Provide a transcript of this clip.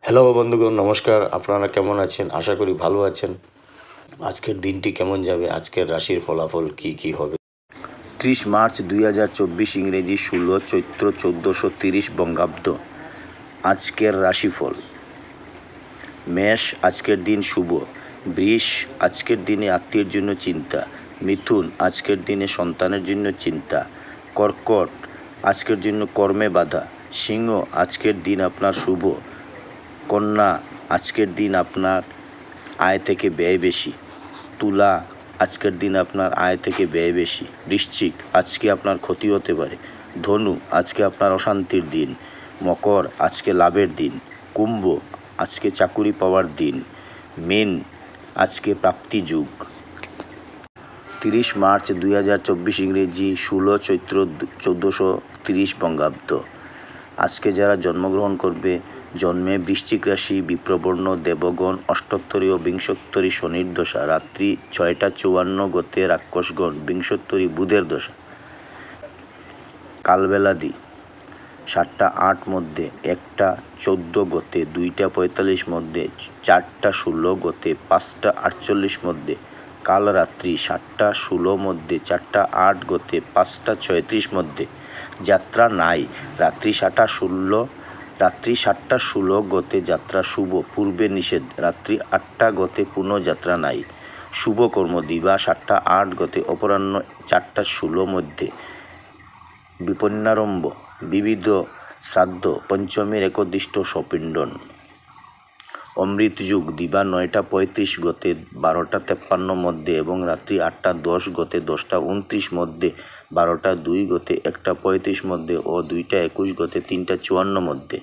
Hello বন্ধুগণ, নমস্কার। আপনারা কেমন আছেন? আশা করি ভালো আছেন। আজকের দিনটি কেমন যাবে? আজকের রাশির ফলাফল কি হবে? 30 মার্চ 2024 ইংরেজি 16 চৈত্র 1430 বঙ্গাব্দ। আজকের রাশিফল: মেষ, আজকের দিন শুভ। বৃষ, আজকের দিনে আত্মীয়ের জন্য চিন্তা। মিথুন, আজকের দিনে সন্তানের জন্য চিন্তা। কর্কট, আজকের জন্য কর্মে বাধা। সিংহ, আজকের দিন আপনার শুভ। কন্যা, আজকের দিন আপনার আয় থেকে ব্যয় বেশি। তুলা, আজকের দিন আপনার আয় থেকে ব্যয় বেশি। বৃশ্চিক, আজকে আপনার ক্ষতি হতে পারে। ধনু, আজকে আপনার অশান্তির দিন। মকর, আজকে লাভের দিন। কুম্ভ, আজকে চাকুরি পাওয়ার দিন। মীন, আজকে প্রাপ্তি যুগ। 30 মার্চ 2024 ইংরেজি 16 চৈত্র 1430 বঙ্গাব্দ। আজকে যারা জন্মগ্রহণ করবে, জন্মে বৃশ্চিক রাশি, বিপ্রবর্ণ, দেবগণ, অষ্টোত্তরী ও বিংশোত্তরী শনির দশা, রাত্রি 6টা 54 গতে রাক্ষসগণ, বিংশোত্তরী বুধের দশা। কালবেলাদি 7টা 8 মধ্যে, 1টা 14 গতে, 2টা 45 মধ্যে, 4টা 16 গতে, 5টা 48 মধ্যে। কাল রাত্রি 7টা 16 মধ্যে, 4টা 8 গতে, 5টা 36 মধ্যে। যাত্রা নাই। রাত্রি 7টা 16 গতে যাত্রা শুভ, পূর্বে নিষেধ। রাত্রি 8টা গতে পুনঃ যাত্রা নাই। শুভকর্ম: দিবা 7টা 8 গতে, অপরাহ্ন 4টা 16 মধ্যে। বিপন্নারম্ভ: বিবিধ শ্রাদ্ধ, পঞ্চমীর একদিষ্ট সপিণ্ডন। অমৃত যুগ: দিবা 9টা 35 গতে, 12টা 53 মধ্যে এবং রাত্রি 8টা 10 গতে, 10টা 29 মধ্যে, 12টা 2 গতে, 1টা 35 মধ্যে ও 2টা 21 গতে, 3টা 54 মধ্যে।